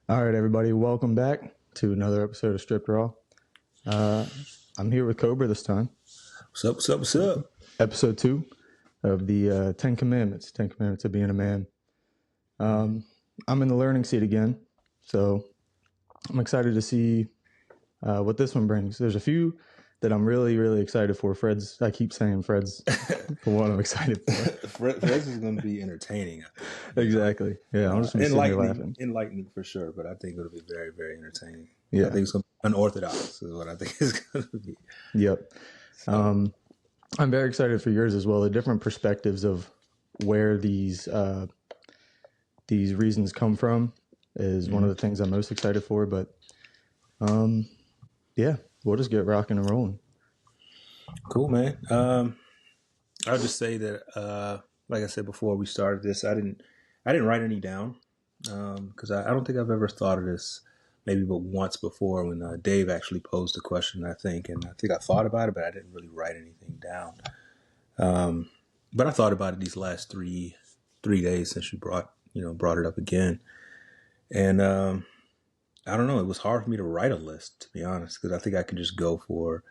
All right, everybody, welcome back to another episode of Stripped Raw. I'm here with Cobra this time. What's up, what's up, what's up? Episode 2 of the 10 Commandments, 10 Commandments of Being a Man. I'm in the learning seat again, so I'm excited to see what this one brings. There's a few that I'm really, really excited for. I keep saying Fred's for what I'm excited for. Fred's is going to be entertaining. Exactly. Yeah, I'm just going to sit here laughing. Enlightening for sure, but I think it'll be very, very entertaining. Yeah. I think it's going to be unorthodox is what I think it's going to be. Yep. So. I'm very excited for yours as well. The different perspectives of where these reasons come from is one of the things I'm most excited for. But yeah, we'll just get rocking and rolling. Cool, man. I'll just say that, like I said before we started this, I didn't write any down because I don't think I've ever thought of this maybe but once before when Dave actually posed the question, I think I thought about it, but I didn't really write anything down. But I thought about it these last three days since you brought it up again. And I don't know, it was hard for me to write a list, to be honest, because I think I could just go for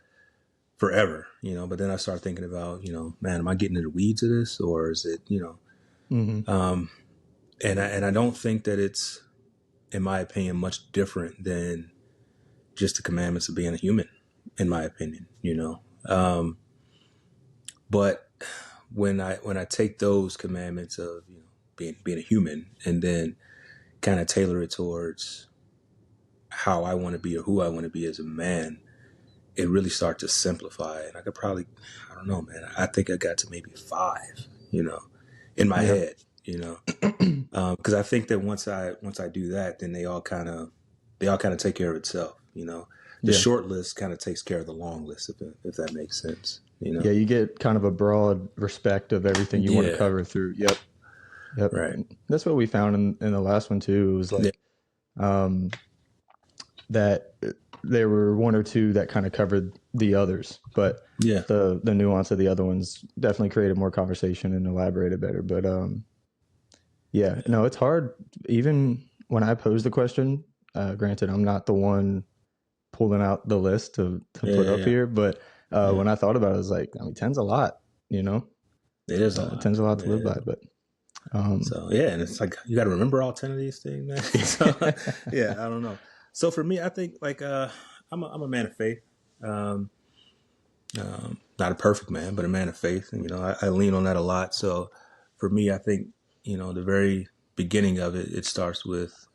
forever, but then I started thinking about, man, am I getting into the weeds of this, or is it, and I don't think that it's, in my opinion, much different than just the commandments of being a human, in my opinion, but when I take those commandments of, being a human and then kind of tailor it towards how I want to be or who I want to be as a man, it really starts to simplify. And I could probably, I don't know, man, I think I got to maybe 5, in my head, because I think that once I do that, then they all kind of take care of itself. The short list kind of takes care of the long list, if that makes sense. Yeah, you get kind of a broad respect of everything you want to cover through. Yep. Right. And that's what we found in the last one too. It was like that there were 1 or 2 that kind of covered the others, but the nuance of the other ones definitely created more conversation and elaborated better. But no, it's hard. Even when I pose the question, granted, I'm not the one pulling out the list to put up here, but when I thought about it, I was like, 10's a lot, It is a lot. 10's a lot to live by, but and it's like you got to remember all 10 of these things, man. So, I don't know. So for me, I think like I'm a man of faith. Not a perfect man, but a man of faith, and I lean on that a lot. So for me, I think the very beginning of it starts with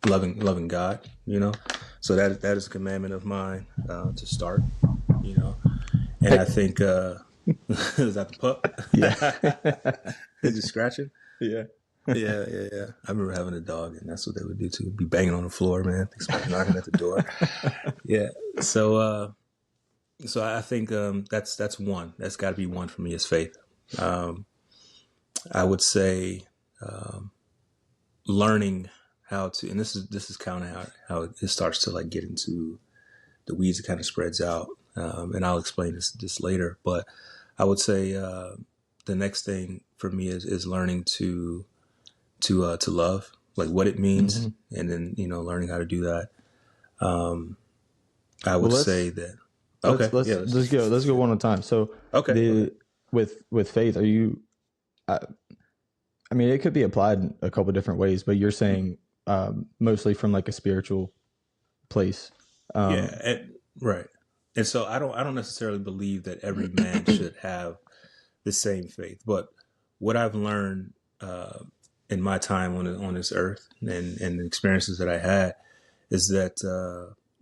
loving God. So that is a commandment of mine to start. And I think is that the pup? Yeah. Is he scratching? Yeah. Yeah. I remember having a dog, and that's what they would do too. Be banging on the floor, man. Knocking at the door. Yeah. So I think that's one. That's got to be one for me is faith. I would say learning how to, and this is kind of how it starts to like get into the weeds. It kind of spreads out, and I'll explain this later. But I would say the next thing for me is learning to love, like what it means, and then learning how to do that. I would say that. Okay, let's go one at a time. So with faith, are you? I mean, it could be applied in a couple of different ways, but you're saying mostly from like a spiritual place. Right. And so I don't necessarily believe that every man should have the same faith, but what I've learned in my time on this earth and the experiences that I had is that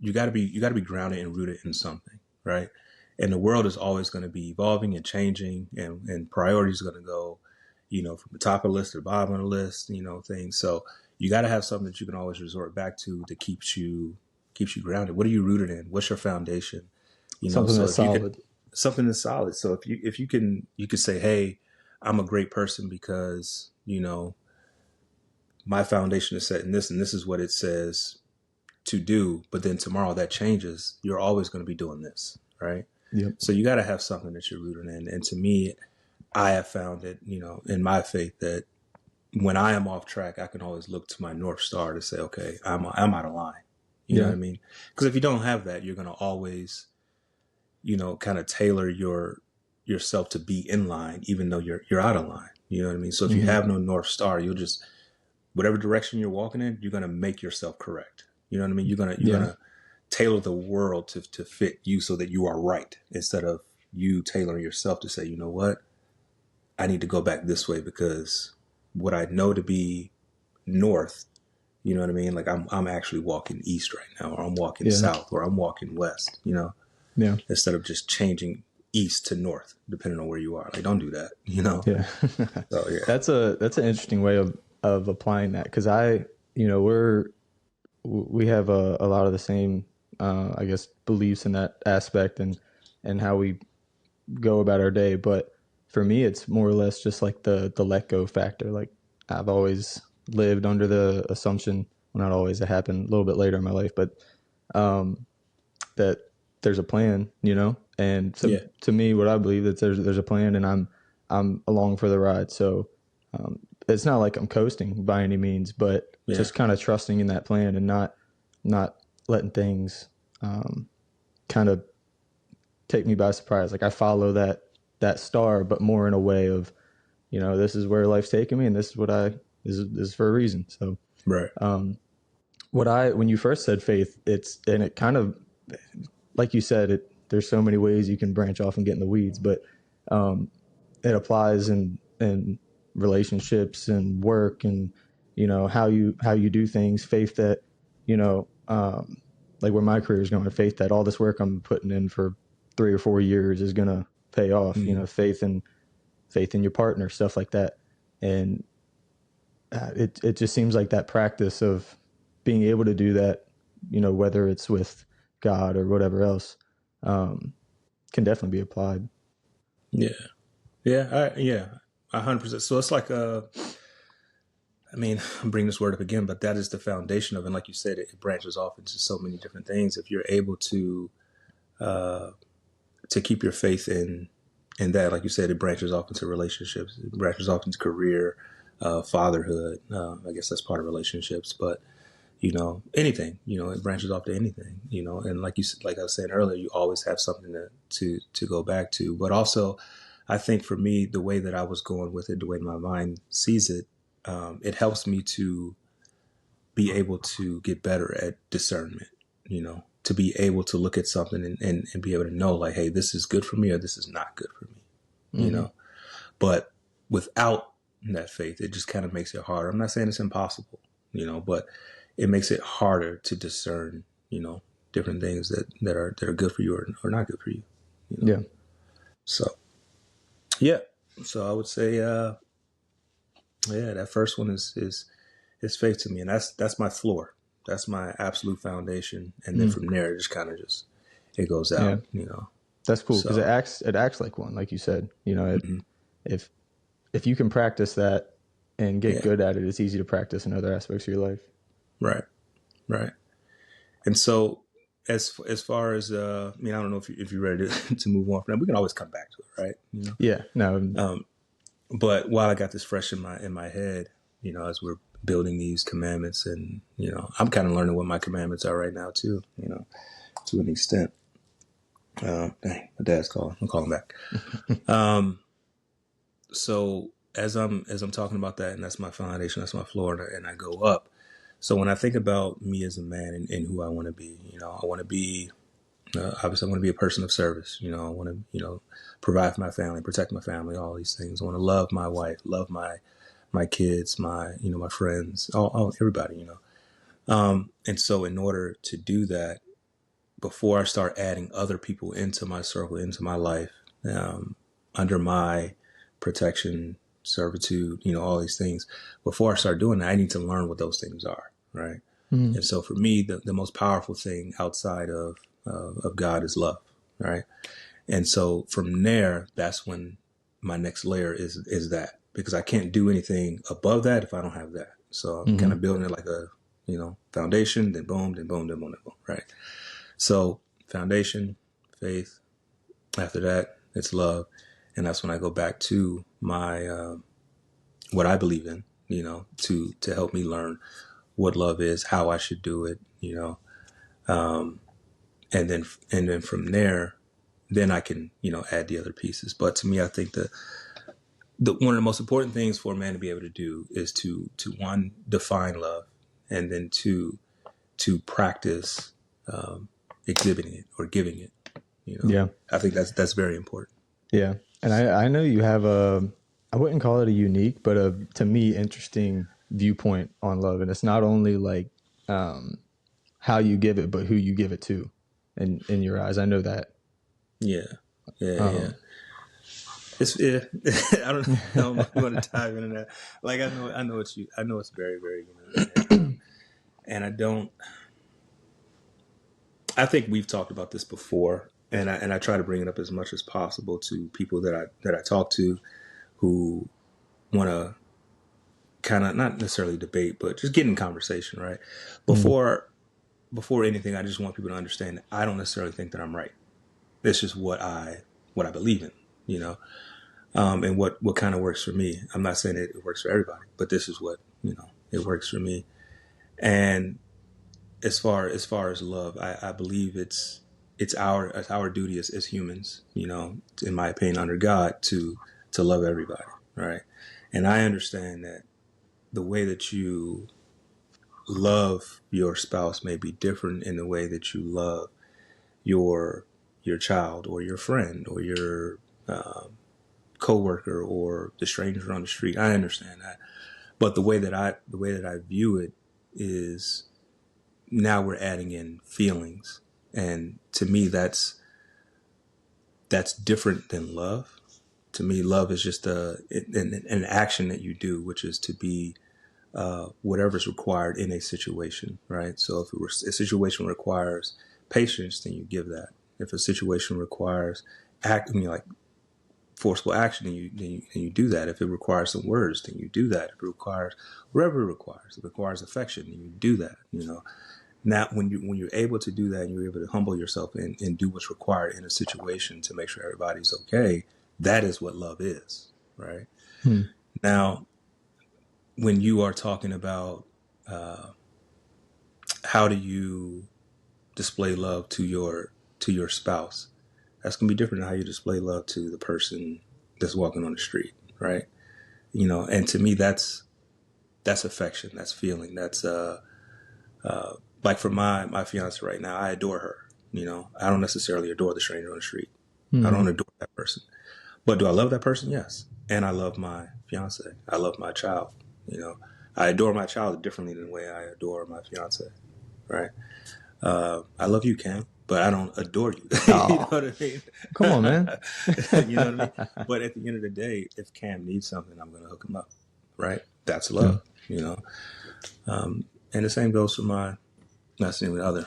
you got to be grounded and rooted in something, right? And the world is always going to be evolving and changing, and priorities are going to go, from the top of the list to the bottom of the list, things. So you got to have something that you can always resort back to that keeps you grounded. What are you rooted in? What's your foundation? Something that's solid. Something that's solid. So if you can say, hey, I'm a great person because, my foundation is set in this, and this is what it says to do. But then tomorrow that changes. You're always going to be doing this, right? Yep. So you got to have something that you're rooted in. And to me, I have found that, in my faith that when I am off track, I can always look to my North Star to say, okay, I'm out of line. You know Yeah. what I mean? Because if you don't have that, you're going to always, kind of tailor yourself to be in line, even though you're out of line. You know what I mean? So if you have no North Star, you'll just, whatever direction you're walking in, you're going to make yourself correct. You know what I mean? You're going to tailor the world to fit you so that you are right, instead of you tailoring yourself to say, you know what, I need to go back this way because what I know to be north, you know what I mean? Like I'm actually walking east right now, or I'm walking south, or I'm walking west, Yeah. instead of just changing east to north, depending on where you are. Like, don't do that, Yeah. So yeah. That's an interesting way of applying that. Cause we have a lot of the same, I guess, beliefs in that aspect and how we go about our day. But for me, it's more or less just like the let go factor. Like I've always lived under the assumption, well, not always, it happened a little bit later in my life, but that there's a plan, and so to me, what I believe that there's a plan, and I'm along for the ride. So it's not like I'm coasting by any means, but just kind of trusting in that plan and not letting things kind of take me by surprise. Like I follow that star, but more in a way of, this is where life's taking me, and this is what this is for a reason. So Right. When you first said faith, it kind of, like you said, there's so many ways you can branch off and get in the weeds, but it applies in relationships and work and, how you do things. Faith that, like where my career is going, faith that all this work I'm putting in for 3 or 4 years is going to pay off, faith in your partner, stuff like that. And it just seems like that practice of being able to do that, whether it's with God or whatever else, can definitely be applied. Yeah. 100%. So it's like I'm bringing this word up again, but that is the foundation of it. And like you said, it branches off into so many different things. If you're able to keep your faith in that, like you said, it branches off into relationships, it branches off into career, fatherhood. I guess that's part of relationships, but anything, it branches off to anything, and like I was saying earlier, you always have something to go back to. But also, I think for me, the way that I was going with it, the way my mind sees it, it helps me to be able to get better at discernment, to be able to look at something and be able to know, like, hey, this is good for me or this is not good for me, but without that faith, it just kind of makes it harder. I'm not saying it's impossible, but it makes it harder to discern, different things that are good for you or not good for you. Yeah. So, yeah. So I would say, that first one is faith to me, and that's my floor. That's my absolute foundation, and then from there, it just kind of it goes out. That's cool because it acts like one, like you said. If you can practice that and get good at it, it's easy to practice in other aspects of your life. Right. And so, as far as I don't know if you're ready to move on from that. We can always come back to it, right? Yeah. No. But while I got this fresh in my head, as we're building these commandments, and I'm kind of learning what my commandments are right now too, to an extent. Dang, my dad's calling. I'm calling back. So as I'm talking about that, and that's my foundation, that's my floor, and I go up. So when I think about me as a man and who I want to be, I want to be, obviously I want to be a person of service. I want to, provide for my family, protect my family, all these things. I want to love my wife, love my kids, my friends, all everybody, and so in order to do that, before I start adding other people into my circle, into my life, under my protection, servitude, all these things, before I start doing that, I need to learn what those things are. Right. Mm-hmm. And so for me, the most powerful thing outside of God is love. Right. And so from there, that's when my next layer is that, because I can't do anything above that if I don't have that. So I'm kind of building it like a, foundation, then boom, then boom, then boom, then boom. Right. So foundation, faith, after that, it's love. And that's when I go back to my, what I believe in, to help me learn what love is, how I should do it, and then from there, then I can, add the other pieces. But to me, I think the one of the most important things for a man to be able to do is to one, define love, and then two, to practice exhibiting it or giving it. Yeah, I think that's very important. Yeah, and I know you have I wouldn't call it a unique, but to me, interesting viewpoint on love, and it's not only like how you give it, but who you give it to, in your eyes. I know that. Yeah. It's I don't know if I'm going to dive into that. Like I know it's very, very and I think we've talked about this before, and I try to bring it up as much as possible to people that I talk to who want to kind of not necessarily debate, but just get in conversation, right? Before anything, I just want people to understand that I don't necessarily think that I'm right. It's just what I believe in, and what kind of works for me. I'm not saying it works for everybody, but this is what it works for me. And as far as love, I believe it's our duty as humans, in my opinion, under God, to love everybody, right? And I understand that the way that you love your spouse may be different in the way that you love your child or your friend or your coworker or the stranger on the street. I understand that, but the way that I view it is now we're adding in feelings, and to me that's different than love. To me, love is just an action that you do, which is to be whatever's required in a situation, right? So if a situation requires patience, then you give that. If a situation requires like forceful action, then you do that. If it requires some words, then you do that. If it requires whatever it requires, if it requires affection, then you do that. Now, when you're able to do that and you're able to humble yourself and do what's required in a situation to make sure everybody's okay, that is what love is, right? Now, when you are talking about how do you display love to your spouse, that's gonna be different than how you display love to the person that's walking on the street, right? And to me, that's affection, that's feeling, that's like for my fiance right now, I adore her. I don't necessarily adore the stranger on the street. I don't adore that person, but do I love that person? Yes. And I love my fiance. I love my child. I adore my child differently than the way I adore my fiance, right? I love you, Cam, but I don't adore you. You know what I mean? Come on, man. You know what I mean? But at the end of the day, if Cam needs something, I'm going to hook him up, right? That's love, And the same goes for my not significant other.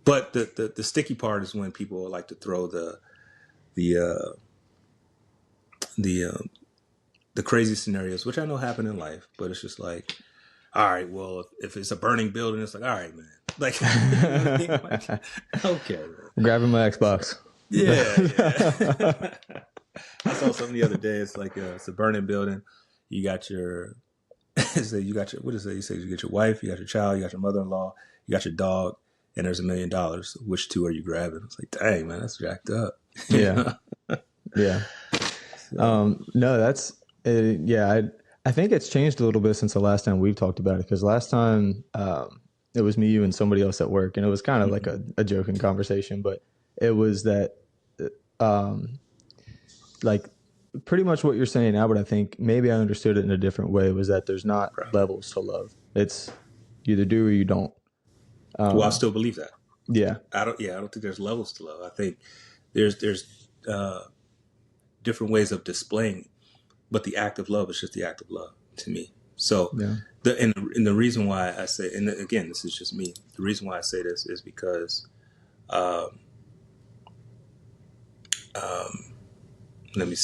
But the sticky part is when people like to throw the crazy scenarios, which I know happen in life, but it's just like, all right, well, if it's a burning building, it's like, all right, man. Like, okay. Man. Grabbing my Xbox. Yeah. I saw something the other day. It's like, it's a burning building. You got your, what is it? You say you get your wife, you got your child, you got your mother-in-law, you got your dog, and there's $1 million. Which two are you grabbing? It's like, dang, man, that's jacked up. Yeah. Yeah. So. No, that's, yeah, I think it's changed a little bit since the last time we've talked about it, because last time it was me, you, and somebody else at work, and it was kind of like a joking conversation, but it was that like pretty much what you're saying now, but I think maybe I understood it in a different way, was that there's not levels to love. It's you either do or you don't. Well, I still believe that. Yeah. I don't think there's levels to love. I think there's different ways of displaying it, but the act of love is just the act of love to me. So the reason why I say, and again, this is just me. The reason why I say this is because, let me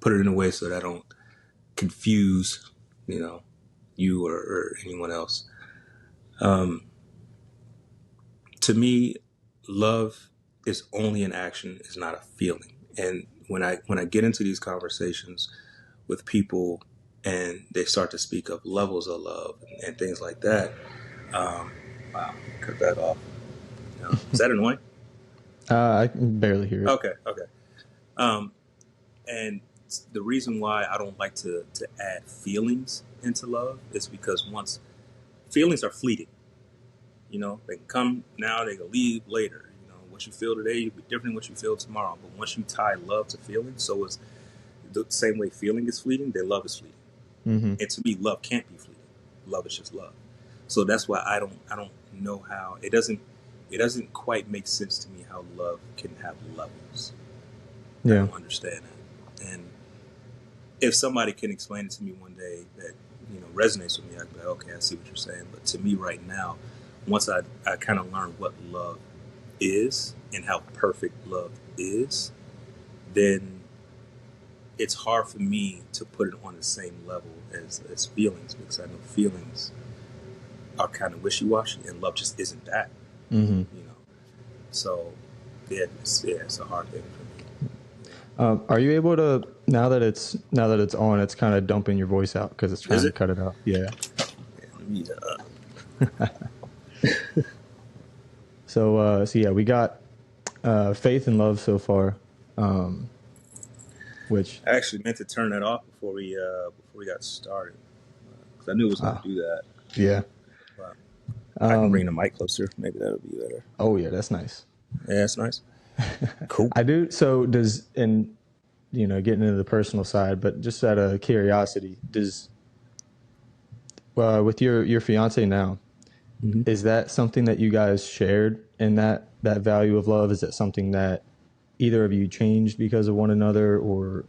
put it in a way so that I don't confuse, you or anyone else. To me, love is only an action, it's not a feeling. And when I get into these conversations with people, and they start to speak of levels of love and things like that. Wow, cut that off. Is that annoying? I can barely hear it. Okay. And the reason why I don't like to add feelings into love is because once feelings are fleeting, they can come now, they can leave later. What you feel today will be different than what you feel tomorrow. But once you tie love to feeling, so is the same way feeling is fleeting, then love is fleeting. Mm-hmm. And to me, love can't be fleeting. Love is just love. So that's why I don't know how it doesn't quite make sense to me how love can have levels. Yeah. I don't understand that. And if somebody can explain it to me one day that resonates with me, I'd be like, okay, I see what you're saying. But to me right now, once I kind of learned what love is and how perfect love is, then it's hard for me to put it on the same level as feelings, because I know feelings are kind of wishy-washy and love just isn't that. Mm-hmm. So it's a hard thing for me. Are you able to, now that it's on, it's kind of dumping your voice out because it's trying to cut it out? Yeah. So yeah, we got faith and love so far, which I actually meant to turn that off before we got started, because I knew it was going to do that. Yeah. But I can bring the mic closer. Maybe that'll be better. Oh yeah, that's nice. Yeah, that's nice. Cool. I do. So getting into the personal side, but just out of curiosity, with your fiance now, mm-hmm. is that something that you guys shared in that value of love? Is it something that either of you changed because of one another, or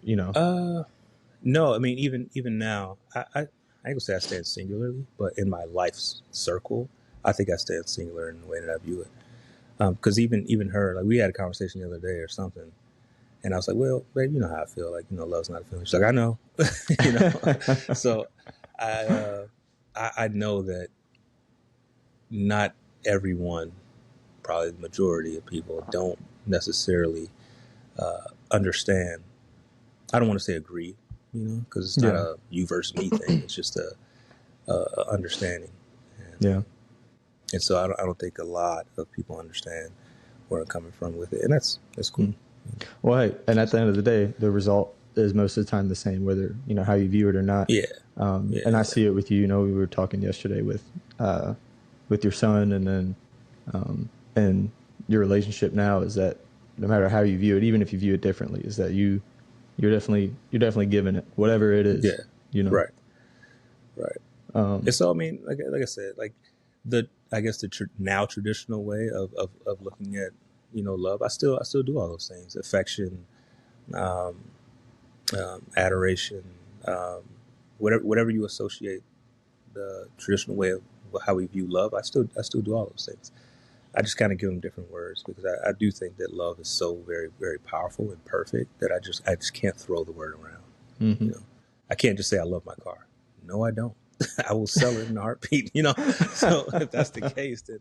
No, I mean, even now, I ain't gonna say I stand singularly, but in my life's circle, I think I stand singular in the way that I view it. Because even her, like, we had a conversation the other day or something, and I was like, well, babe, you know how I feel. Like, love's not a feeling. She's like, I know. So I know that not everyone, probably the majority of people, don't necessarily understand. I don't want to say agree, because it's not a you versus me thing. It's just a understanding. And so I don't think a lot of people understand where I'm coming from with it, and that's cool. Mm-hmm. Well, hey, and at the end of the day, the result is most of the time the same, whether how you view it or not. Yeah. And I see it with you. We were talking yesterday with your son, and then and your relationship now is that no matter how you view it, even if you view it differently, is that you're definitely giving it whatever it is. Yeah. Right. And so I mean, like I said, like the now traditional way of looking at love, I still do all those things: affection, adoration, whatever you associate the traditional way of how we view love. I still do all those things. I just kind of give them different words, because I do think that love is so very, very powerful and perfect that I just can't throw the word around. Mm-hmm. I can't just say I love my car. No, I don't. I will sell it in a heartbeat. So if that's the case, then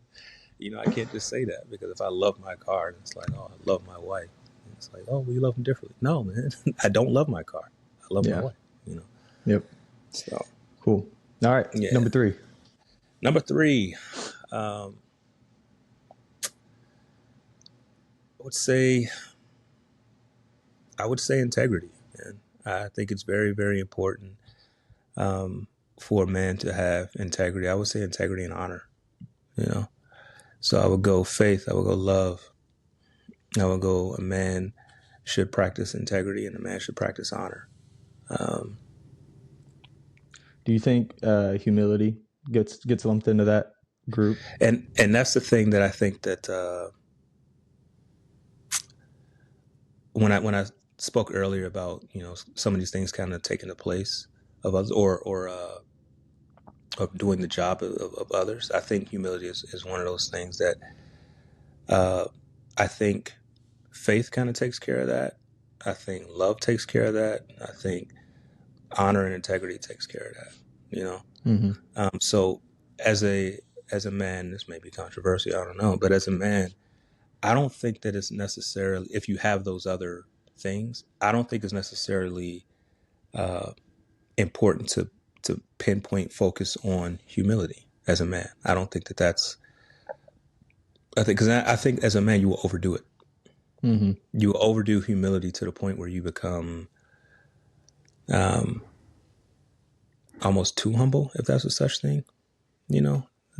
I can't just say that, because if I love my car, and it's like, oh, I love my wife. And it's like, oh, well, you love them differently. No, man, I don't love my car. I love my wife. Yep. So cool. All right. Yeah. Number three. I would say integrity, and I think it's very, very important for a man to have integrity. I would say integrity and honor. So I would go faith. I would go love. I would go a man should practice integrity, and a man should practice honor. Do you think humility gets lumped into that group? And that's the thing that I think that when I spoke earlier about some of these things kind of taking the place of others, or of doing the job of others, I think humility is one of those things that I think faith kind of takes care of that. I think love takes care of that. I think honor and integrity takes care of that. Mm-hmm. So as a man, this may be controversial, I don't know, but as a man, I don't think that it's necessarily, if you have those other things, I don't think it's necessarily important to pinpoint focus on humility as a man. I don't think that's. I think as a man you will overdo it. Mm-hmm. You will overdo humility to the point where you become almost too humble, if that's a such thing.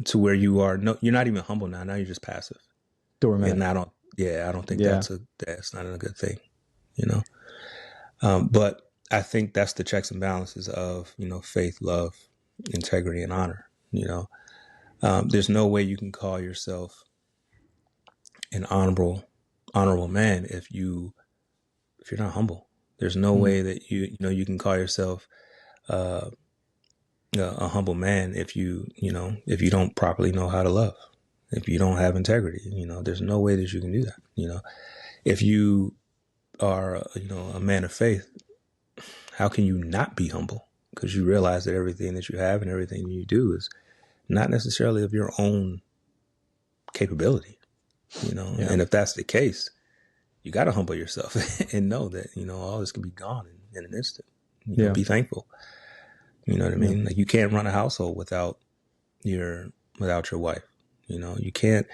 To where you are you're not even humble now. Now you're just passive. Doormat. And I don't think Yeah. that's not a good thing. But I think that's the checks and balances of faith, love, integrity, and honor. There's no way you can call yourself an honorable man if you're not humble. There's no way that you can call yourself a humble man if you don't properly know how to love, if you don't have integrity. There's no way that you can do that. If you are a man of faith, how can you not be humble? Because you realize that everything that you have and everything you do is not necessarily of your own capability. And if that's the case, you got to humble yourself and know that all this can be gone in an instant. Be thankful. You know what I mean? Like, you can't run a household without your wife. You can't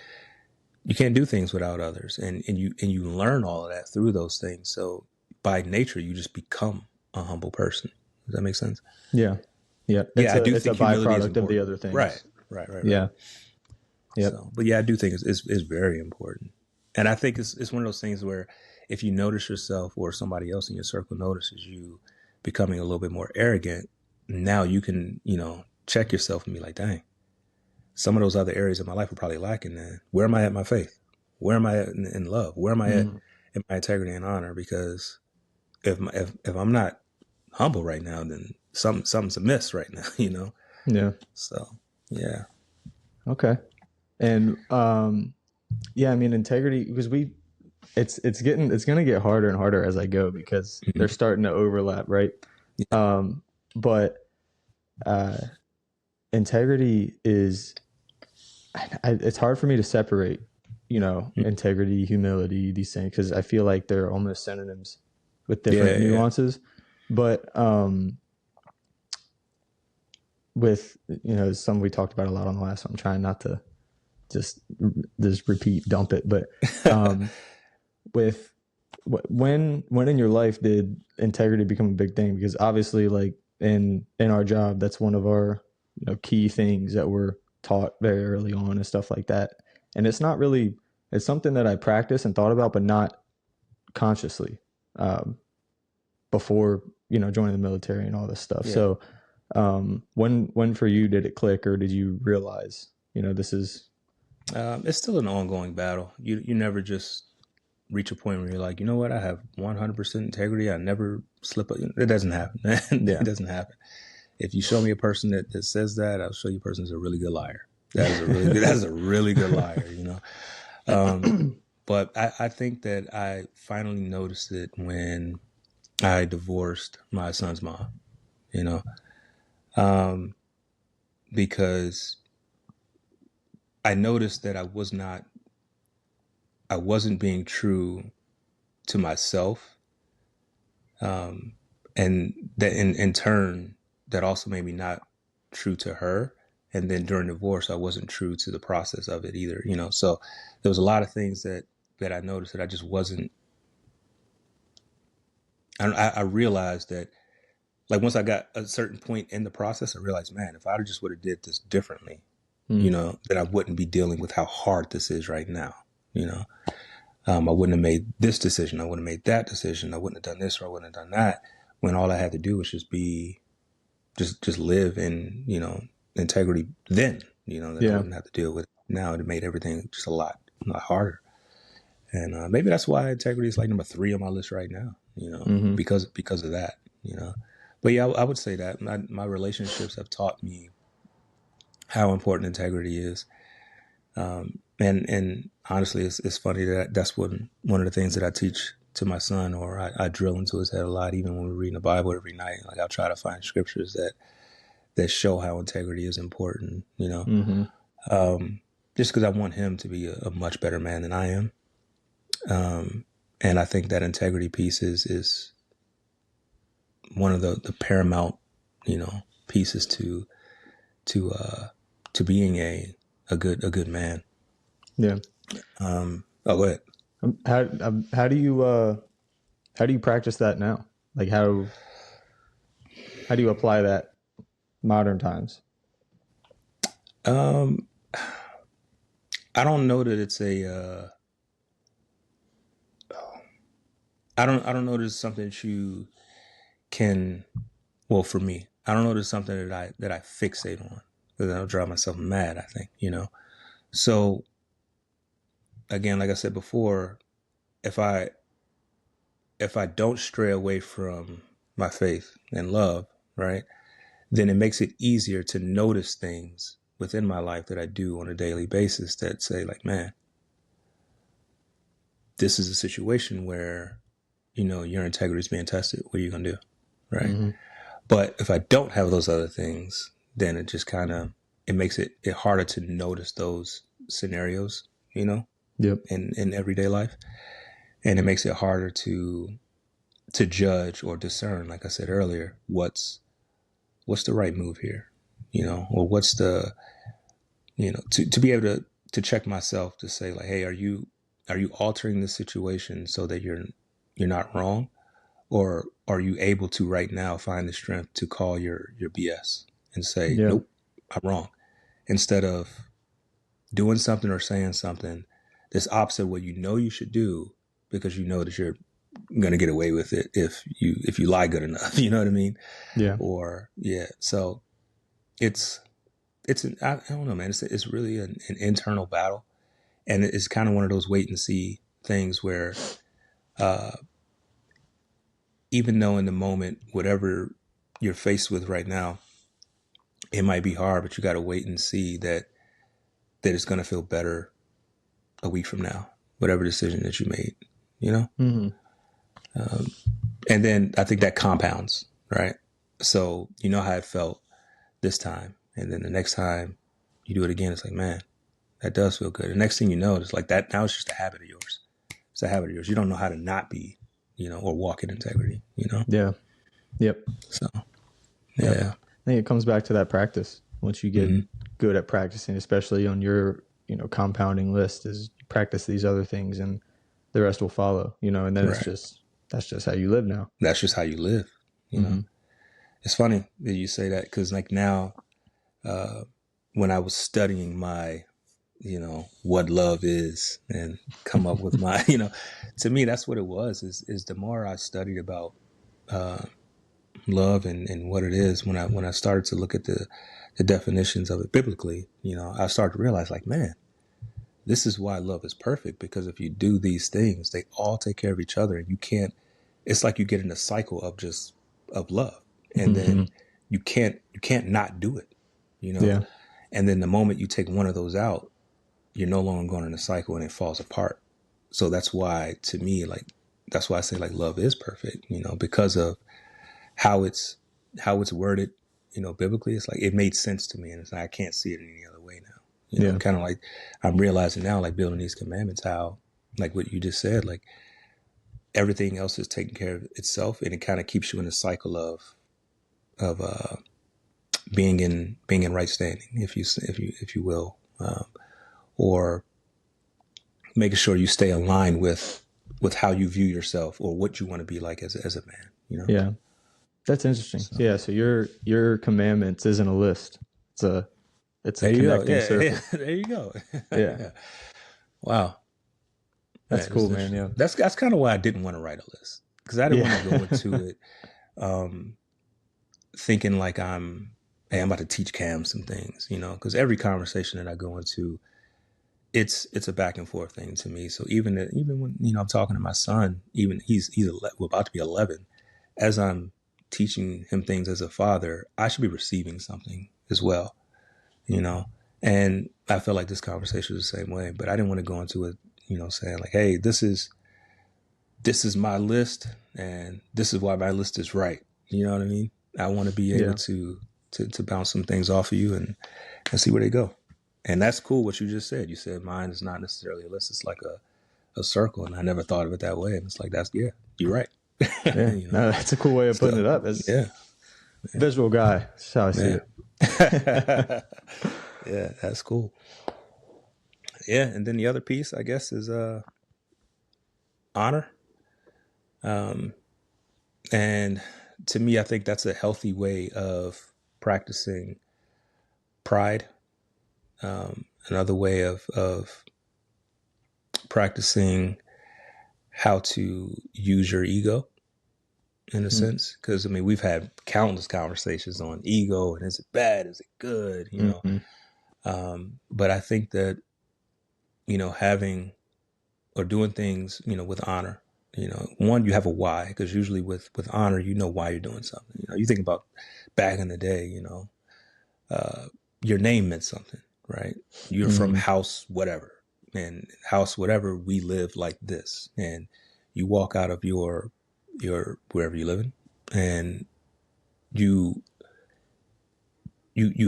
do things without others, and you learn all of that through those things. So by nature, you just become a humble person. Does that make sense? Yeah. I do think a byproduct of the other things. Right. Yeah. Yeah. So, but I do think it's very important, and I think it's one of those things where if you notice yourself or somebody else in your circle notices you becoming a little bit more arrogant, now you can check yourself and be like, dang, some of those other areas of my life are probably lacking. Then where am I at in my faith? Where am I at in love? Where am I at in my integrity and honor? Because if I'm not humble right now, then something's amiss right now. Yeah. So yeah. Okay. And I mean, integrity, because it's going to get harder and harder as I go, because they're starting to overlap, right? Yeah. But integrity is, it's hard for me to separate, integrity, humility, these things, because I feel like they're almost synonyms with different nuances. But with some we talked about a lot on the last one, I'm trying not to just dump it, but with when in your life did integrity become a big thing? Because obviously, like in our job, that's one of our key things that we're taught very early on and stuff like that. And it's something that I practice and thought about, but not consciously before joining the military and all this stuff. So when for you did it click, or did you realize this is it's still an ongoing battle. You never just reach a point where you're like, you know what, I have 100% integrity, I never slip up. It doesn't happen. It doesn't happen. If you show me a person that says that, I'll show you a person who's a really good liar. That is a really good liar, But I think that I finally noticed it when I divorced my son's mom, because I noticed that I wasn't being true to myself. And that in turn, that also made me not true to her. And then during divorce, I wasn't true to the process of it either, So there was a lot of things that I noticed that I just wasn't. I realized that, like, once I got a certain point in the process, I realized, man, if I just would have did this differently, then I wouldn't be dealing with how hard this is right now. I wouldn't have made this decision. I wouldn't have made that decision. I wouldn't have done this, or I wouldn't have done that, when all I had to do was just live in, integrity then, that I wouldn't have to deal with. Now it made everything just a lot harder. And maybe that's why integrity is like number 3 on my list right now, because of that, But yeah, I would say that my relationships have taught me how important integrity is. And honestly, it's funny that that's one of the things that I teach to my son, or I drill into his head a lot, even when we're reading the Bible every night. Like, I'll try to find scriptures that show how integrity is important, just because I want him to be a much better man than I am. And I think that integrity piece is one of the paramount pieces to being a good man. Yeah. Go ahead. How do you practice that now? Like how do you apply that modern times? I don't know that it's I don't know that it's something that you can. Well, for me, I don't know that it's something that I fixate on, because I'll drive myself mad, I think, So again, like I said before, if I don't stray away from my faith and love, right, then it makes it easier to notice things within my life that I do on a daily basis that say, like, man, this is a situation where, your integrity is being tested. What are you going to do? Right. Mm-hmm. But if I don't have those other things, then it just it makes it harder to notice those scenarios, Yep. in everyday life. And it makes it harder to judge or discern, like I said earlier, what's the right move here, or what's the, to be able to check myself to say, like, hey, are you altering the situation so that you're not wrong, or are you able to right now find the strength to call your BS and say, nope, I'm wrong, instead of doing something or saying something that's opposite of what you should do, because that you're going to get away with it if you lie good enough. You know what I mean? Yeah. Or so it's I don't know, man. It's really an internal battle, and it's kind of one of those wait and see things where, even though in the moment, whatever you're faced with right now, it might be hard, but you got to wait and see that it's going to feel better a week from now, whatever decision that you made, Mm-hmm. And then I think that compounds, right? So how it felt this time, and then the next time you do it again, it's like, man, that does feel good. The next thing you know, it's like that. Now it's just a habit of yours. It's a habit of yours. You don't know how to not be, or walk in integrity, Yeah. Yep. So, yeah. Yep. I think it comes back to that practice. Once you get good at practicing, especially on your, compounding list, is practice these other things and the rest will follow, and then that's just how you live now. That's just how you live. know, it's funny that you say that, because like now, when I was studying my, what love is, and come up with my, to me, that's what it was, is the more I studied about, love and what it is, when I started to look at the definitions of it biblically, I started to realize, like, man, this is why love is perfect, because if you do these things, they all take care of each other, and you can't, it's like you get in a cycle of love, and then you can't not do it, Yeah. And then the moment you take one of those out, you're no longer going in a cycle, and it falls apart. So that's why, to me, like, that's why I say, like, love is perfect, because of how it's worded, biblically. It's like, it made sense to me, and it's like, I can't see it any other way now. Kind of like I'm realizing now, like, building these commandments, how, like what you just said, like, everything else is taking care of itself, and it kind of keeps you in a cycle of being in right standing, if you will, or making sure you stay aligned with how you view yourself, or what you want to be like as a man. Yeah, that's interesting. So your commandments isn't a list. It's a connecting circle. Yeah, there you go. Yeah. Wow. That's cool, man. Yeah. That's kind of why I didn't want to write a list, because I didn't want to go into it thinking like I'm about to teach Cam some things, because every conversation that I go into, it's a back and forth thing to me. So even when I'm talking to my son, even he's about to be 11, as I'm teaching him things as a father, I should be receiving something as well, And I felt like this conversation was the same way, but I didn't want to go into it, saying like, hey, this is my list, and this is why my list is right. You know what I mean? I want to be able to bounce some things off of you and see where they go. And that's cool what you just said. You said mine is not necessarily a list. It's like a circle. And I never thought of it that way. And it's like, you're right. Yeah. No, that's a cool way of putting it up. visual guy. That's how I see it. Yeah, that's cool. Yeah, and then the other piece, I guess, is honor. And to me, I think that's a healthy way of practicing pride. Another way of practicing how to use your ego in a sense. Because, I mean, we've had countless conversations on ego and is it bad? Is it good? You know, but I think that, you know, having or doing things, you know, with honor, you know, one, you have a why, because usually with honor, you know why you're doing something. You know, you think about back in the day, you know, your name meant something, right? You're from house whatever, and house whatever, we live like this, and you walk out of your wherever you live in, and you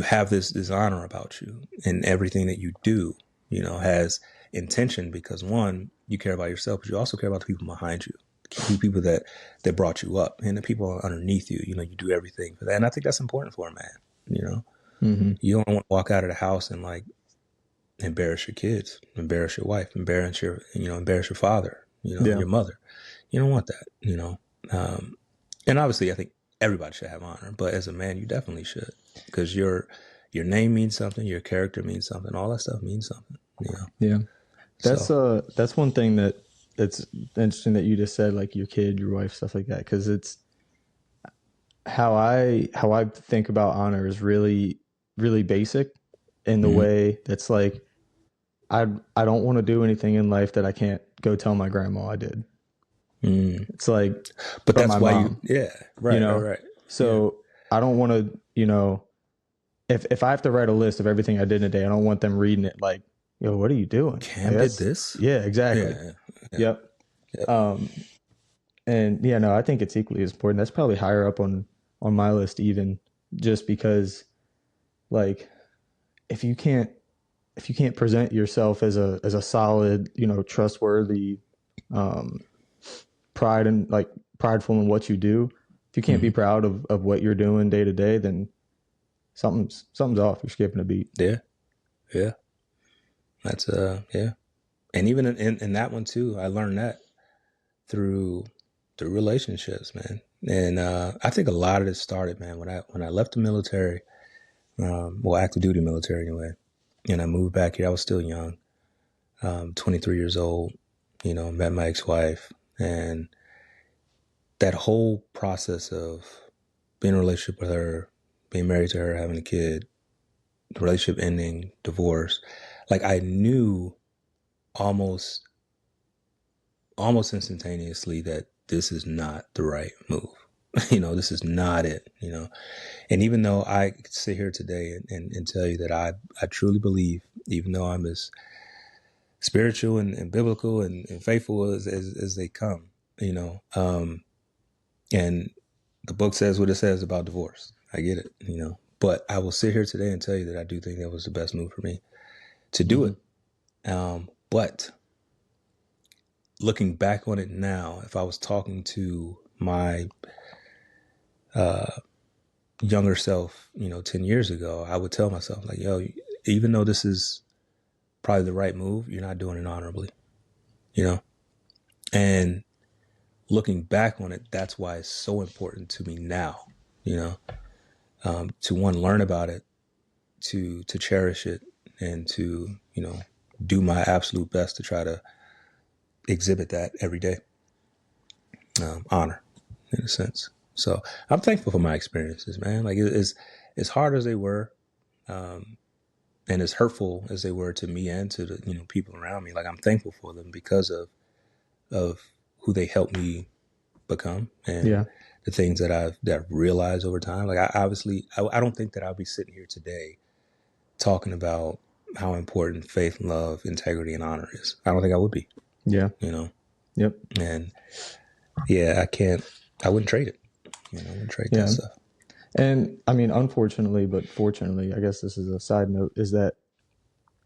have this honor about you, and everything that you do, you know, has intention, because one, you care about yourself, but you also care about the people behind you, the people that brought you up, and the people underneath you. You know, you do everything for that, and I think that's important for a man. You know, you don't want to walk out of the house and like embarrass your kids, embarrass your wife, embarrass your father, you know, your mother. You don't want that, you know. And obviously, I think everybody should have honor, but as a man, you definitely should, because your name means something, your character means something, all that stuff means something. You know. Yeah, that's one thing that's interesting that you just said, like your kid, your wife, stuff like that, because it's how I think about honor is really basic in the way that's like I don't want to do anything in life that I can't go tell my grandma I did. It's like, but that's my why mom, right, you know? right. So I don't want to, you know, if I have to write a list of everything I did in a day, I don't want them reading it like, yo, what are you doing? Cam did this. Yeah, exactly. Yep. And yeah, no, I think it's equally as important. That's probably higher up on my list, even just because, like, if you can't present yourself as a solid, you know, trustworthy, pride and like prideful in what you do, if you can't be proud of what you're doing day to day, then something's off. You're skipping a beat. Yeah. That's yeah. And even in that one too, I learned that through relationships, man. And I think a lot of this started, man, when I left the military, well, active duty military anyway, and I moved back here. I was still young, 23 years old. You know, met my ex-wife, and that whole process of being in a relationship with her, being married to her, having a kid, the relationship ending, divorce, like I knew almost instantaneously that this is not the right move. You know, this is not it, you know. And even though I could sit here today and tell you that I truly believe, even though I'm as spiritual and biblical and faithful as they come, you know, and the book says what it says about divorce. I get it, you know. But I will sit here today and tell you that I do think that was the best move for me to do it. But looking back on it now, if I was talking to my younger self, you know, 10 years ago, I would tell myself, like, yo, even though this is probably the right move, you're not doing it honorably, you know? And looking back on it, that's why it's so important to me now, you know, to one, learn about it, to cherish it, and to, you know, do my absolute best to try to exhibit that every day. Honor, in a sense. So I'm thankful for my experiences, man. Like, it's as hard as they were, and as hurtful as they were to me and to the, you know, people around me. Like, I'm thankful for them because of who they helped me become, and the things that I've realized over time. Like, I don't think that I'll be sitting here today talking about how important faith, love, integrity, and honor is. I don't think I would be. Yeah. You know. Yep. And yeah, I wouldn't trade it. You know, I wouldn't trade that stuff. And I mean, unfortunately, but fortunately, I guess this is a side note, is that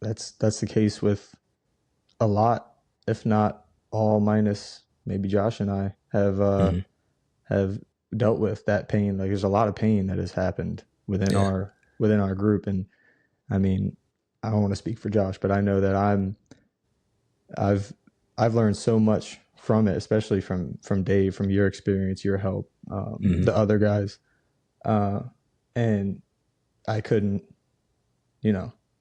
that's the case with a lot, if not all, minus maybe Josh and I have dealt with that pain. Like there's a lot of pain that has happened within our group. And I mean, I don't want to speak for Josh, but I know that I've learned so much from it, especially from Dave, from your experience, your help, the other guys. And I couldn't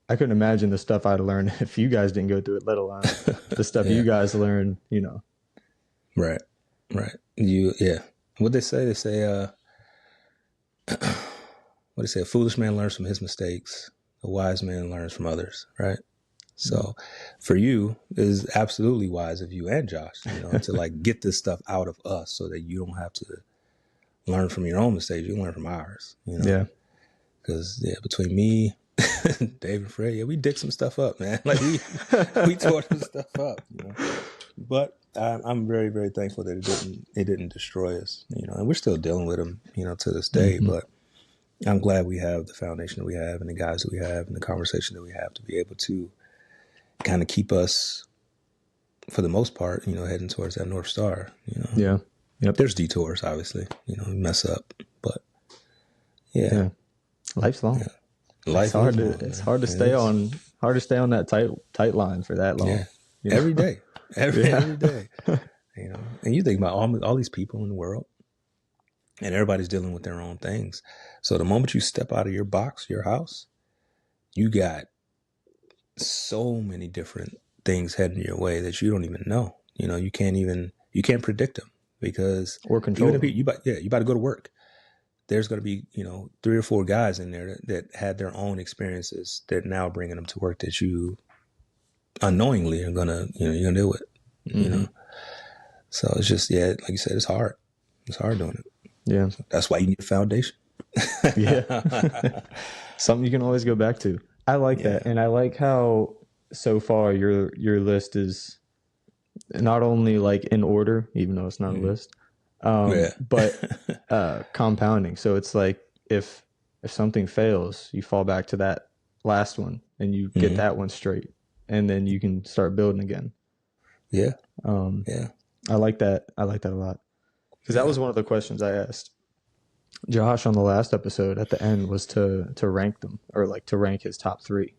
imagine the stuff I'd learned if you guys didn't go through it, let alone the stuff you guys learned, Right. What they say, a foolish man learns from his mistakes. A wise man learns from others. Right. So for you, it is absolutely wise of you and Josh, to like get this stuff out of us so that you don't have to learn from your own mistakes. You learn from ours, Yeah. Because between me, Dave and Fred, we dick some stuff up, man. Like we tore some stuff up, But I'm very, very thankful that it didn't destroy us, and we're still dealing with them, to this day. But I'm glad we have the foundation that we have and the guys that we have and the conversation that we have to be able to kind of keep us, for the most part, heading towards that North Star, Yeah. Yep. There's detours, obviously, we mess up, but life's long. Yeah. Life it's hard to stay on that tight line for that long. Yeah. Every day, every day, and you think about all these people in the world, and everybody's dealing with their own things. So the moment you step out of your box, your house, you got so many different things heading your way that you don't even know. You can't predict them because or control them. You about to go to work. There's going to be 3 or 4 guys in there that had their own experiences that now bringing them to work that you unknowingly are gonna you're gonna deal with. So it's just like you said, it's hard. It's hard doing it. Yeah, so that's why you need a foundation. Something you can always go back to. I like that, and I like how so far your list is not only like in order, even though it's not a list, but compounding. So it's like if something fails, you fall back to that last one and you get that one straight, and then you can start building again. I like that. I like that a lot, because that was one of the questions I asked Josh on the last episode at the end, was to rank them, or like to rank his top 3,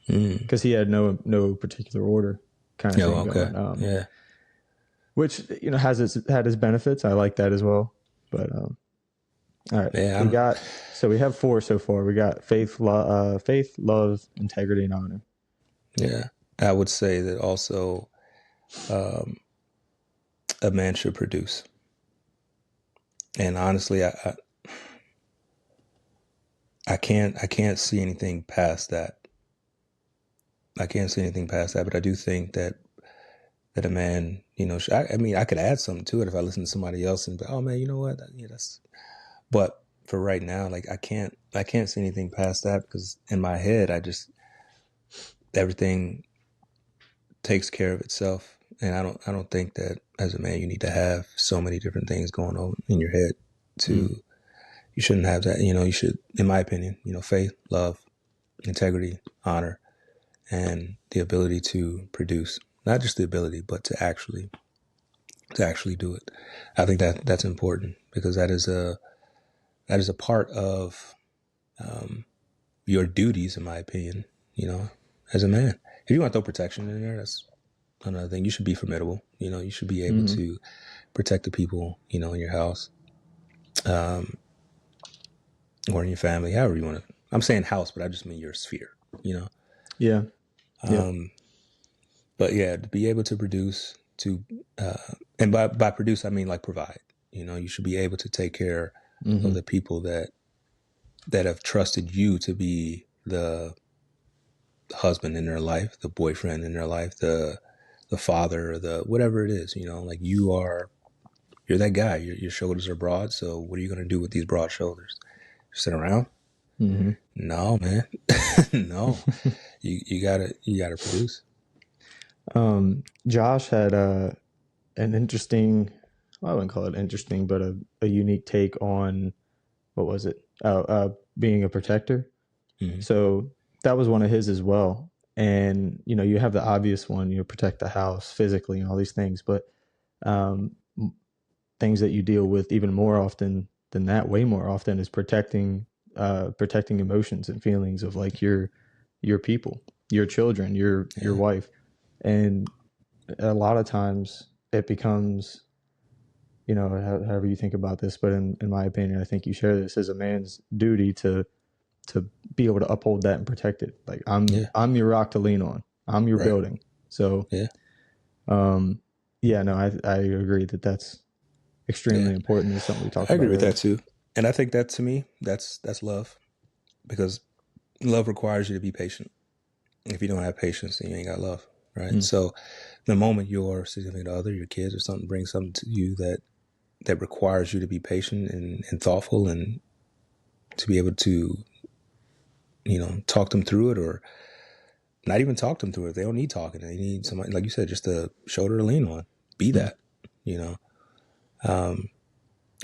because he had no particular order kind of thing going. Which had his benefits. I like that as well. But all right, we have 4 so far. We got faith, love, integrity, and honor. Yeah, I would say that also a man should produce. And honestly, I can't see anything past that. But I do think that a man, I could add something to it if I listen to somebody else and be, oh man, you know what? But for right now, like I can't see anything past that, because in my head, everything takes care of itself. And I don't think that as a man, you need to have so many different things going on in your head you shouldn't have that. You should, in my opinion, faith, love, integrity, honor, and the ability to produce. Not just the ability, but to actually do it. I think that's important, because that is a part of your duties, in my opinion. As a man, if you want to throw protection in there, that's another thing. You should be formidable. You should be able to protect the people in your house, or in your family, however you want to. I'm saying house, but I just mean your sphere. Yeah. But to be able to produce, and by produce I mean like provide. You should be able to take care of the people that have trusted you to be the husband in their life, the boyfriend in their life, the father, or the whatever it is. Like you're that guy. Your shoulders are broad. So what are you going to do with these broad shoulders? Sit around? No, man. No. you gotta produce. Josh had an interesting, I wouldn't call it interesting, but a unique take on, what was it? Being a protector. So that was one of his as well. And, you have the obvious one, protect the house physically and all these things, but things that you deal with even more often than that way more often is protecting emotions and feelings of like your people, your children, your wife. And a lot of times it becomes, you know, however you think about this, but in my opinion, I think you share this as a man's duty to be able to uphold that and protect it. Like I'm your rock to lean on. I'm your building. So no, I agree that that's extremely important. It's something we talked about. I agree with that too. And I think that to me, that's love, because love requires you to be patient. If you don't have patience, then you ain't got love, right? So the moment your significant other, your kids or something brings something to you that requires you to be patient and thoughtful, and to be able to, you know, talk them through it, or not even talk them through it. They don't need talking. They need somebody, like you said, just a shoulder to lean on. Be that, you know.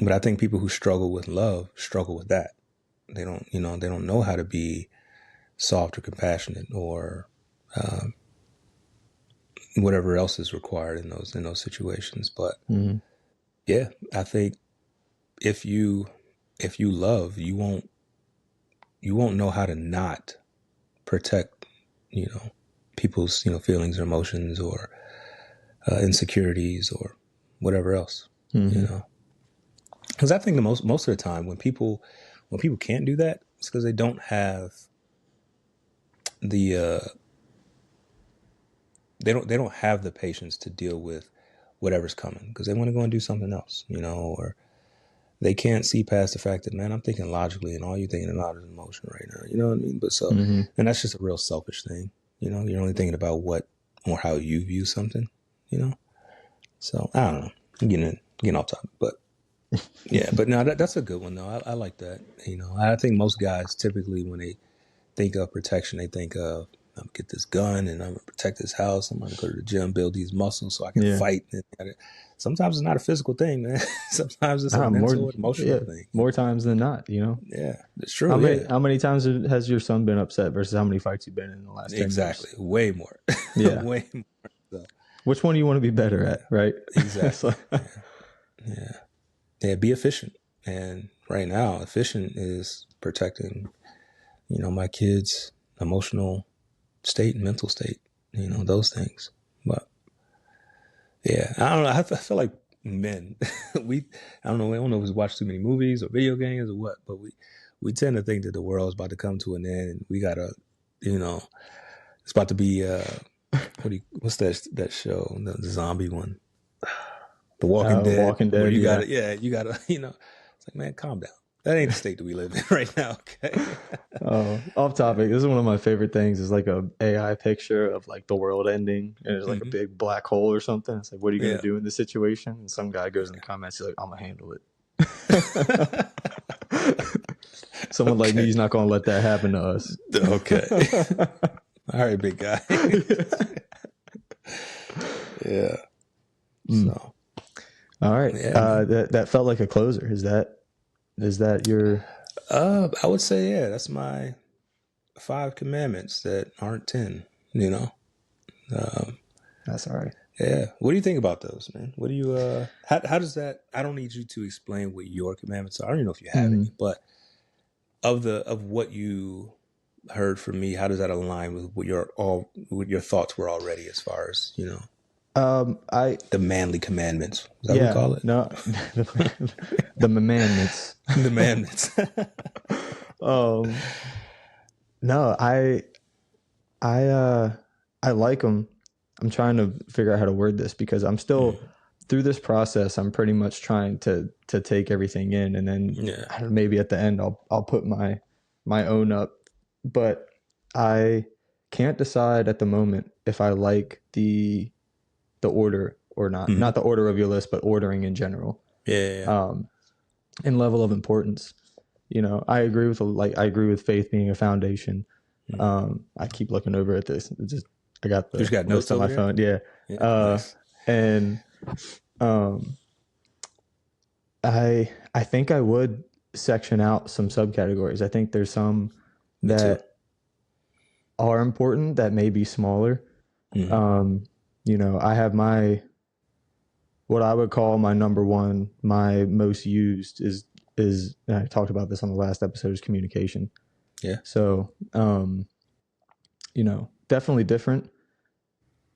But I think people who struggle with love struggle with that. They don't know how to be soft or compassionate or whatever else is required in those situations. But yeah, I think if you love, you won't know how to not protect, you know, people's, you know, feelings or emotions or insecurities or whatever else, you know. Because I think the most of the time when people can't do that, it's because they don't have the they don't have the patience to deal with whatever's coming, because they want to go and do something else, you know, or they can't see past the fact that, man, I'm thinking logically and all you're thinking about is emotion right now, you know what I mean? But so, and that's just a real selfish thing, you know. You're only thinking about what or how you view something, you know. So I don't know, I'm getting off topic, but yeah, but no, that's a good one though. I like that. You know, I think most guys typically, when they think of protection, they think of, I'm gonna get this gun and I'm gonna protect this house. I'm gonna go to the gym, build these muscles so I can fight. Sometimes it's not a physical thing, man. Sometimes it's a mental, emotional thing. More times than not, you know. Yeah, it's true. How many times has your son been upset versus how many fights you've been in the last 10 years? Exactly, way more. Yeah, way more. So. Which one do you want to be better at, right? Exactly. Yeah, be efficient. And right now, efficient is protecting, you know, my kids' emotional state and mental state, you know, those things. But yeah, I don't know. I feel like men, I don't know if we watch too many movies or video games or what, but we tend to think that the world is about to come to an end and we gotta, you know, it's about to be, what's that show? The zombie one. The Walking Dead. Walking Dead. Where you gotta, you gotta, you know, it's like, man, calm down. That ain't the state that we live in right now. Okay. Off topic. This is one of my favorite things. Is like a AI picture of like the world ending, and there's like a big black hole or something. It's like, what are you gonna do in this situation? And some guy goes in the comments, he's like, I'm gonna handle it. Someone like me is not gonna let that happen to us. Okay. All right, big guy. Yeah. So. All right. Yeah, that felt like a closer. Is that your? I would say, yeah, that's my 5 commandments that aren't 10. You know. That's all right. Yeah. What do you think about those, man? What do you? How does that? I don't need you to explain what your commandments are. I don't even know if you have any, but of what you heard from me, how does that align with what your thoughts were already, as far as, you know? The manly commandments. Is that what we call it? No, the commandments. The commandments. No, I like them. I'm trying to figure out how to word this because I'm still through this process. I'm pretty much trying to take everything in, and then maybe at the end I'll put my own up. But I can't decide at the moment if I like the order or not. Not the order of your list, but ordering in general. Yeah. And level of importance. You know, I agree with faith being a foundation. I keep looking over at this. I got the notes on my phone. Yeah. Nice. And I think I would section out some subcategories. I think there's some that are important that may be smaller. You know, I have what I would call my number one, my most used is is, and I talked about this on the last episode, is communication. Yeah. So, you know, definitely different.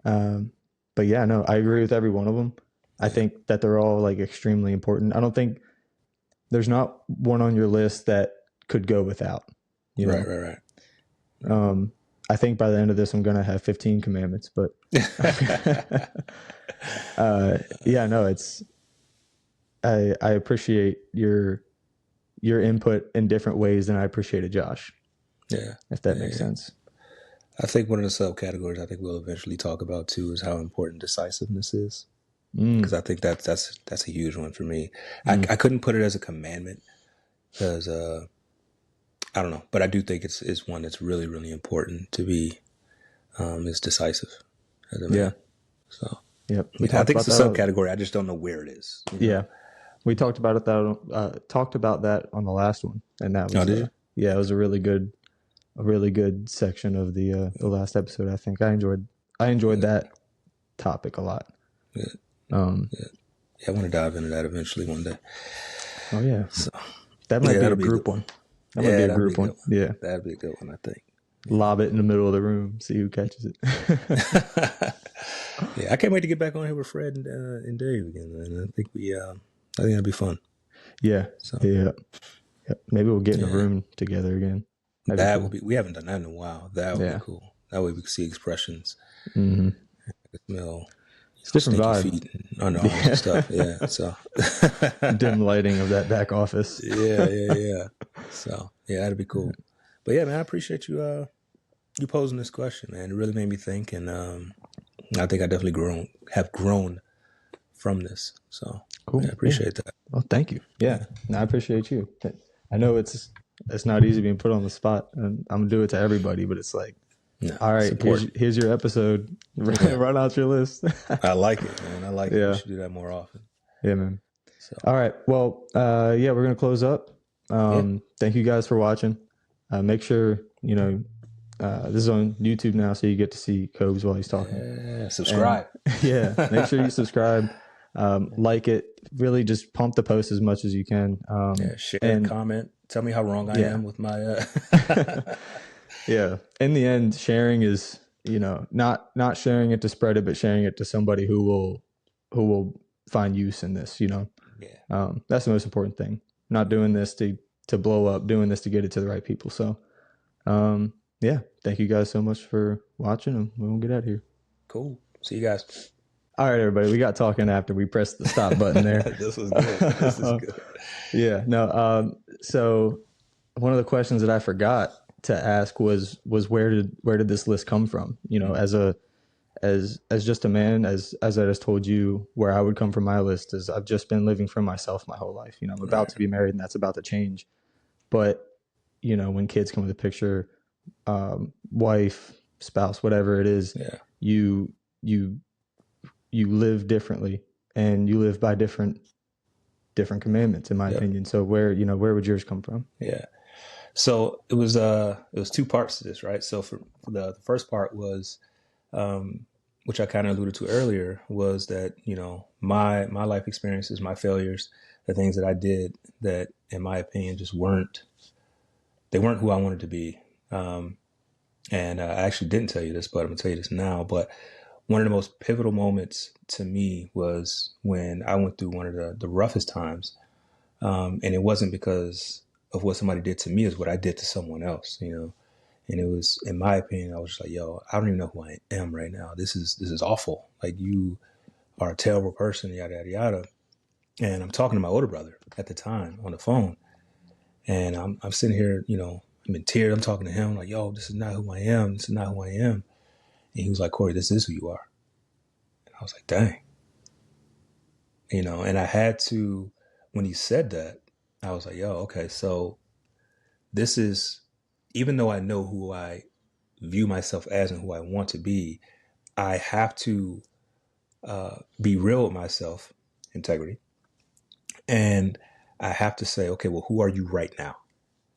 But yeah, no, I agree with every one of them. I think that they're all like extremely important. I don't think there's not one on your list that could go without. You know? Right. I think by the end of this, I'm gonna have 15 commandments. But yeah, no, it's I appreciate your input in different ways than I appreciated Josh. Yeah, if that makes sense. I think one of the subcategories I think we'll eventually talk about too is how important decisiveness is, because I think that's a huge one for me. I couldn't put it as a commandment because I don't know, but I do think it's one that's really, really important to be is decisive as a man. Yeah. So yep, I think it's a subcategory. I just don't know where it is. You know? Yeah, we talked about it talked about that on the last one, and that was it was a really good section of the last episode. I think I enjoyed that topic a lot. Yeah. I want to dive into that eventually one day. Oh yeah, so that might be a group one. That might be a group one. Yeah, that'd be a good one. I think. Lob it in the middle of the room, see who catches it. Yeah, I can't wait to get back on here with Fred and Dave again, man. I think that'd be fun. Yeah. So yeah. Maybe we'll get in a room together again. That would be. We haven't done that in a while. That would be cool. That way we can see expressions. Mm-hmm. Smell. It's different vibe. Feet and underarms and stuff. Yeah. So dim lighting of that back office. Yeah. So yeah, that'd be cool. But yeah, man, I appreciate you posing this question, man. It really made me think, and I think I definitely have grown from this. So cool. Yeah, I appreciate that. Well, thank you. Yeah, no, I appreciate you. I know it's not easy being put on the spot, and I'm gonna do it to everybody, but it's like, all right, here's your episode. Run out your list. I like it, man. I like it. We should do that more often. Yeah, man. So. All right. Well, we're gonna close up. Thank you guys for watching. Make sure this is on YouTube now, so you get to see Cobes while he's talking. Yeah, subscribe. And, make sure you subscribe. Like it. Really, just pump the post as much as you can. Share and comment. Tell me how wrong I am with my. Yeah. In the end, sharing is not sharing it to spread it, but sharing it to somebody who will find use in this. Yeah. That's the most important thing. Not doing this to blow up. Doing this to get it to the right people. So, thank you guys so much for watching, and we'll get out of here. Cool. See you guys. All right, everybody. We got talking after we pressed the stop button there. This was good. This is good. Yeah. No. So one of the questions that I forgot to ask was where did this list come from? As just a man, as I just told you, where I would come from my list is I've just been living for myself my whole life. I'm about to be married, and that's about to change. But when kids come into the picture, wife, spouse, whatever it is, you live differently, and you live by different commandments, in my opinion. So where would yours come from? Yeah. So it was 2 parts to this, right? So for the first part was, which I kind of alluded to earlier, was that, my life experiences, my failures, the things that I did that, in my opinion, just weren't who I wanted to be. And I actually didn't tell you this, but I'm gonna tell you this now. But one of the most pivotal moments to me was when I went through one of the roughest times. And it wasn't because of what somebody did to me, is what I did to someone else, And it was, in my opinion, I was just like, yo, I don't even know who I am right now. This is awful. Like, you are a terrible person, yada, yada, yada. And I'm talking to my older brother at the time on the phone. And I'm sitting here, I'm in tears. I'm talking to him like, yo, this is not who I am. This is not who I am. And he was like, Cory, this is who you are. And I was like, dang. And I had to, when he said that, I was like, yo, okay, so this is, even though I know who I view myself as and who I want to be, I have to be real with myself, integrity. And I have to say, okay, well, who are you right now?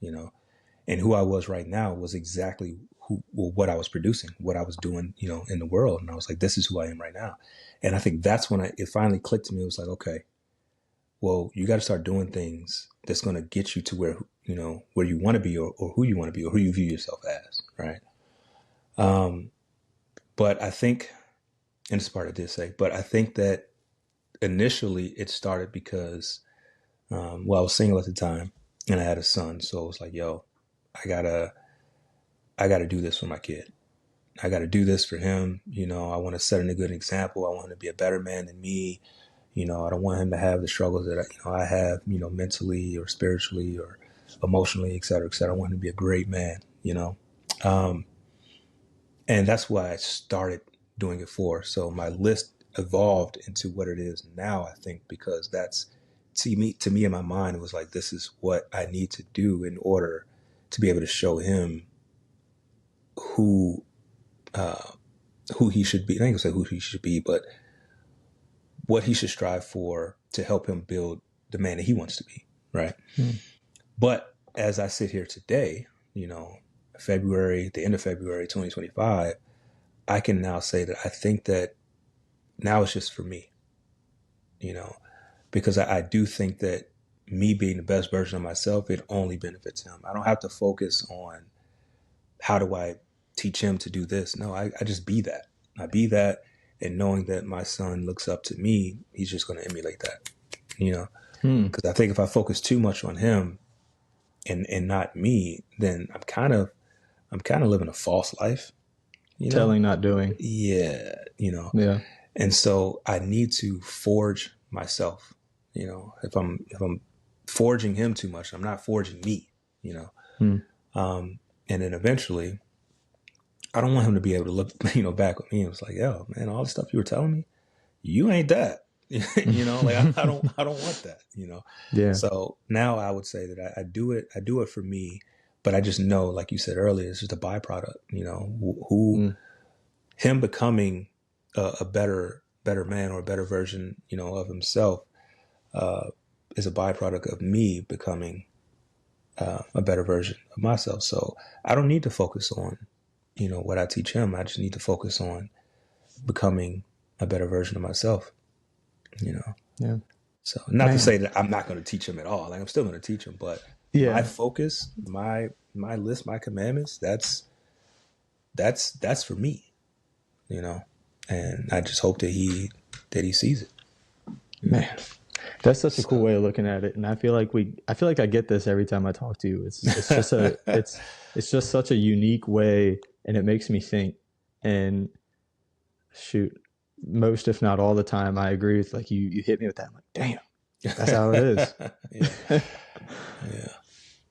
And who I was right now was exactly what I was producing, what I was doing, in the world. And I was like, this is who I am right now. And I think that's when it finally clicked to me. It was like, okay, well, you got to start doing things that's going to get you to where, where you want to be, or who you want to be, or who you view yourself as. Right. But I think, and this part I did say, but I think that initially it started because, I was single at the time and I had a son. So it was like, yo, I gotta do this for my kid. I got to do this for him. I want to set a good example. I want him to be a better man than me. I don't want him to have the struggles that I have, mentally or spiritually or emotionally, et cetera, et cetera. I want him to be a great man, and that's why I started doing it for. So my list evolved into what it is now, I think, because that's to me in my mind, it was like, this is what I need to do in order to be able to show him who he should be. I ain't gonna say who he should be, but what he should strive for to help him build the man that he wants to be. Right. But as I sit here today, the end of February, 2025, I can now say that I think that now it's just for me, because I do think that me being the best version of myself, it only benefits him. I don't have to focus on how do I teach him to do this. No, I just be that. I be that, and knowing that my son looks up to me, he's just going to emulate that, because I think if I focus too much on him and not me, then I'm kind of living a false life, telling, not doing. Yeah. Yeah. And so I need to forge myself, if I'm forging him too much, I'm not forging me, and then eventually I don't want him to be able to look, back at me and it's like, yo, man, all the stuff you were telling me, you ain't that, like I don't want that, Yeah. So now I would say that I do it for me, but I just know, like you said earlier, it's just a byproduct, him becoming a better man or a better version, of himself, is a byproduct of me becoming a better version of myself. So I don't need to focus on, what I teach him. I just need to focus on becoming a better version of myself, Yeah. So not to say that I'm not going to teach him at all. Like, I'm still going to teach him, but my focus, my list, my commandments, that's for me, and I just hope that he sees it. Man, that's such a cool way of looking at it. And I feel like I get this every time I talk to you. It's just it's just such a unique way, and it makes me think. And shoot, most, if not all the time, I agree with, like, you hit me with that. I'm like, damn, that's how it is. Yeah.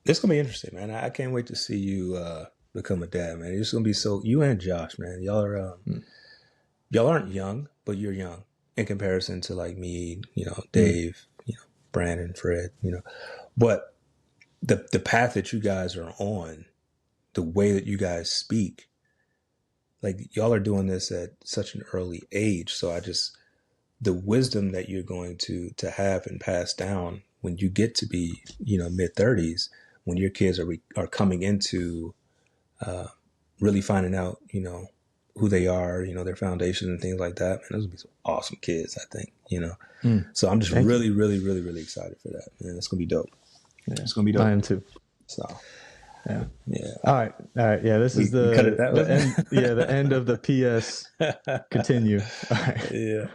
It's going to be interesting, man. I can't wait to see you become a dad, man. It's going to be you and Josh, man. Y'all aren't young, but you're young in comparison to, like, me, Dave, Brandon, Fred, but the path that you guys are on, the way that you guys speak, like, y'all are doing this at such an early age. So the wisdom that you're going to have and pass down when you get to be, mid-30s, when your kids are coming into really finding out, who they are, their foundation and things like that. Man, those will be some awesome kids, I think, So I'm just really, really, really, really excited for that. Man, it's going to be dope. Yeah, it's going to be dope. I am too. So, yeah. All right. Yeah, this is the end. Yeah, the end of the PS. Continue. All right. Yeah.